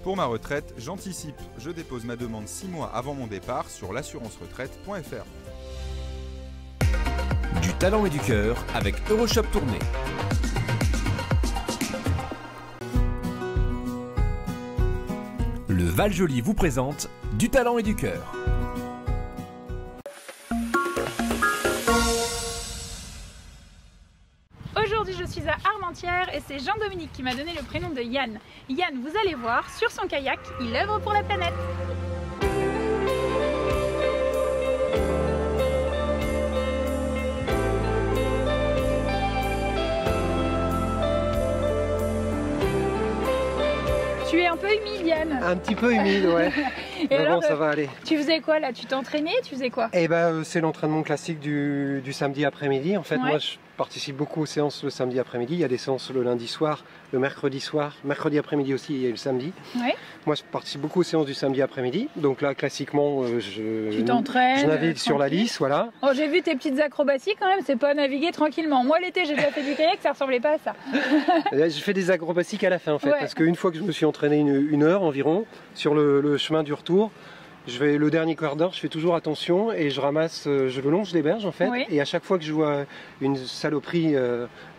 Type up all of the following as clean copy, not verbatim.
Pour ma retraite, j'anticipe. Je dépose ma demande 6 mois avant mon départ sur l'assurance-retraite.fr. Du talent et du cœur avec Euroshop Tournée. Le Val-Joli vous présente Du talent et du cœur. Aujourd'hui, je suis à Armentières et c'est Jean-Dominique qui m'a donné le prénom de Yann. Yann, vous allez voir, sur son kayak, il œuvre pour la planète. Tu es un peu humide, Yann. Un petit peu humide, ouais. Et mais alors, bon, ça va aller. Tu faisais quoi là? Tu t'entraînais? Tu faisais quoi? Eh ben, c'est l'entraînement classique du samedi après-midi. En fait, Ouais. moi, je participe beaucoup aux séances le samedi après-midi. Il y a des séances le lundi soir, le mercredi soir, mercredi après-midi aussi, et le samedi. Ouais. Moi, je participe beaucoup aux séances du samedi après-midi. Donc là, classiquement, Tu t'entraînes? je navigue sur la lisse, voilà. Oh, j'ai vu tes petites acrobaties quand même, c'est pas naviguer tranquillement. Moi l'été j'ai déjà fait du kayak, ça ressemblait pas à ça. Là, je fais des acrobaties qu'à la fin, en fait. Ouais. Parce qu'une fois que je me suis entraîné une heure environ, sur le chemin du retour, le dernier quart d'heure, je fais toujours attention et je ramasse, je le longe des berges en fait. Oui. Et à chaque fois que je vois une saloperie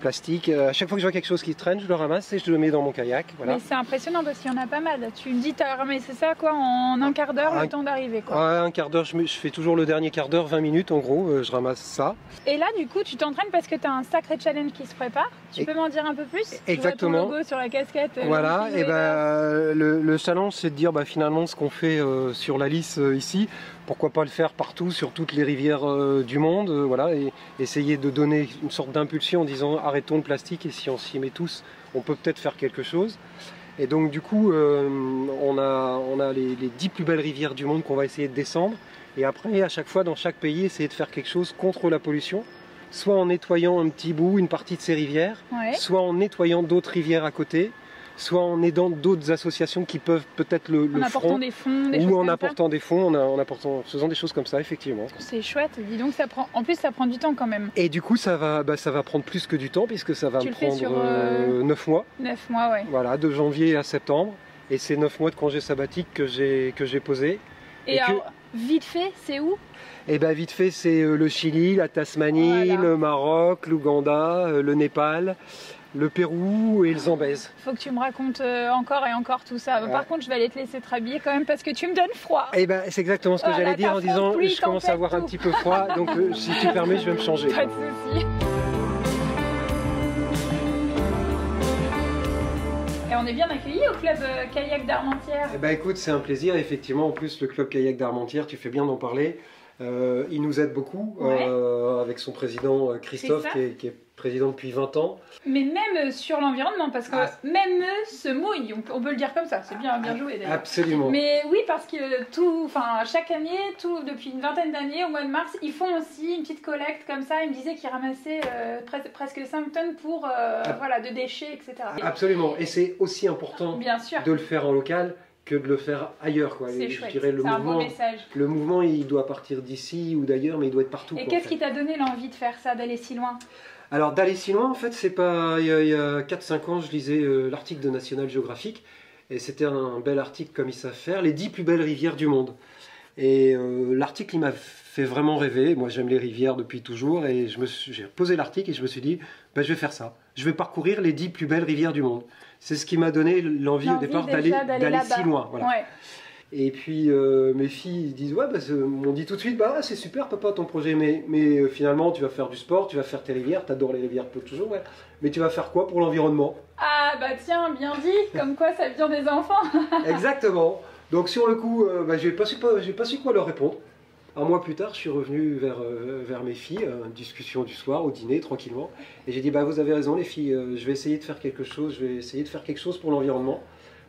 plastique, à chaque fois que je vois quelque chose qui traîne, je le ramasse et je le mets dans mon kayak. Voilà. Mais c'est impressionnant parce qu'il y en a pas mal. Tu me dis, t'as ramassé ça quoi en un quart d'heure, le temps d'arriver quoi. Ouais, un quart d'heure, je fais toujours le dernier quart d'heure, 20 minutes en gros, je ramasse ça. Et là du coup tu t'entraînes parce que tu as un sacré challenge qui se prépare. Tu peux m'en dire un peu plus? Exactement. Je vois ton logo sur la casquette. Voilà, et le challenge c'est de dire finalement ce qu'on fait sur la lisse ici, pourquoi pas le faire partout sur toutes les rivières du monde, voilà, et essayer de donner une sorte d'impulsion en disant arrêtons le plastique et si on s'y met tous, on peut peut-être faire quelque chose. Et donc du coup, on a les 10 plus belles rivières du monde qu'on va essayer de descendre, et après à chaque fois dans chaque pays essayer de faire quelque chose contre la pollution, soit en nettoyant un petit bout, une partie de ces rivières, Ouais. soit en nettoyant d'autres rivières à côté, soit en aidant d'autres associations qui peuvent peut-être le En apportant feront, des fonds, des choses ou en comme ça. apportant des fonds, en faisant des choses comme ça, effectivement. C'est chouette, dis donc ça prend. En plus ça prend du temps quand même. Et du coup, ça va prendre plus que du temps, puisque ça va Tu me le fais prendre sur, 9 mois, 9 mois, ouais. voilà, de janvier à septembre. Et c'est 9 mois de congé sabbatique que j'ai posé. Et Et que- alors, vite fait, c'est où? Et bien vite fait, c'est le Chili, la Tasmanie, Voilà. le Maroc, l'Ouganda, le Népal, le Pérou et le Zambèze. Faut que tu me racontes encore et encore tout ça. Ouais. Par contre, je vais aller te laisser te rhabiller quand même parce que tu me donnes froid. Et ben c'est exactement ce que Voilà, j'allais dire en t'affrontes disant pluie, je commence à avoir un tempête, petit peu froid, donc si tu permets, je vais me changer. Pas de soucis. Et on est bien accueillis au club kayak d'Armentières. Eh ben écoute, c'est un plaisir, effectivement. En plus, le club kayak d'Armentières, tu fais bien d'en parler. Il nous aide beaucoup Ouais. avec son président Christophe, C'est ça. qui est président depuis 20 ans. Mais même sur l'environnement, parce que Ah. même eux se mouillent, on peut le dire comme ça, c'est bien joué d'ailleurs. Absolument. Mais oui, parce que chaque année, depuis une vingtaine d'années, au mois de mars, ils font aussi une petite collecte comme ça. Ils me disaient qu'ils ramassaient presque 5 tonnes pour, de déchets, etc. Absolument. Et c'est aussi important Bien sûr, de le faire en local que de le faire ailleurs, quoi. c'est Et je chouette, dirais c'est un beau message. le mouvement, il doit partir d'ici ou d'ailleurs, mais il doit être partout. Et quoi, en qu'est-ce fait. qui t'a donné l'envie de faire ça, d'aller si loin? Alors d'aller si loin, en fait, c'est pas. Il y a 4-5 ans, je lisais l'article de National Geographic, et c'était un bel article comme ils savent faire, les 10 plus belles rivières du monde. Et l'article, il m'a fait vraiment rêver. Moi, j'aime les rivières depuis toujours, et j'ai posé l'article et je me suis dit, je vais faire ça. Je vais parcourir les 10 plus belles rivières du monde. C'est ce qui m'a donné l'envie au départ d'aller là-bas. si loin. Voilà. Ouais. Et puis mes filles disent m'ont dit tout de suite c'est super papa ton projet, mais finalement tu vas faire du sport, tu vas faire tes rivières, t'adores les rivières toujours, ouais. Mais tu vas faire quoi pour l'environnement? Ah bah tiens, bien dit, comme quoi ça vient des enfants. Exactement. Donc sur le coup, j'ai pas su quoi leur répondre. Un mois plus tard, je suis revenu vers mes filles, discussion du soir, au dîner, tranquillement. Et j'ai dit, vous avez raison les filles, je vais essayer de faire quelque chose, pour l'environnement.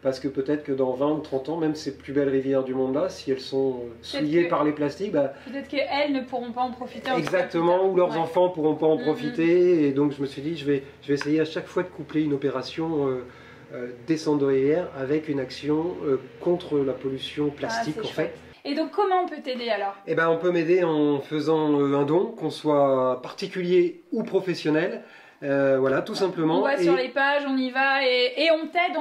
Parce que peut-être que dans 20 ou 30 ans, même ces plus belles rivières du monde-là, si elles sont souillées par les plastiques, peut-être qu'elles ne pourront pas en profiter. exactement, ou leurs Ouais. enfants pourront pas en profiter. Et donc je me suis dit, je vais essayer à chaque fois de coupler une opération descendrière avec une action contre la pollution plastique c'est en fait. chouette. Et donc comment on peut t'aider alors? Eh ben, on peut m'aider en faisant un don, qu'on soit particulier ou professionnel. Voilà, tout simplement. On va sur les pages, on y va et on t'aide.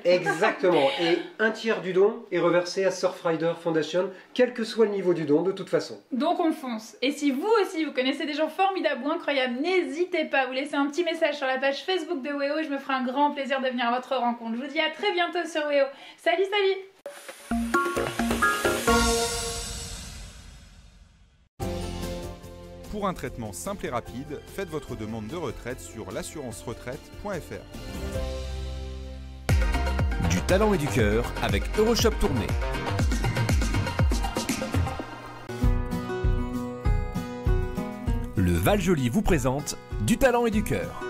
Exactement. Et un tiers du don est reversé à Surfrider Foundation, quel que soit le niveau du don, de toute façon. Donc on fonce. Et si vous aussi, vous connaissez des gens formidables ou incroyables, n'hésitez pas à vous laisser un petit message sur la page Facebook de WEO et je me ferai un grand plaisir de venir à votre rencontre. Je vous dis à très bientôt sur WEO. Salut, salut! Pour un traitement simple et rapide, faites votre demande de retraite sur l'assurance-retraite.fr. Du talent et du cœur avec Euroshop Tournai. Le Val-Joli vous présente Du talent et du cœur.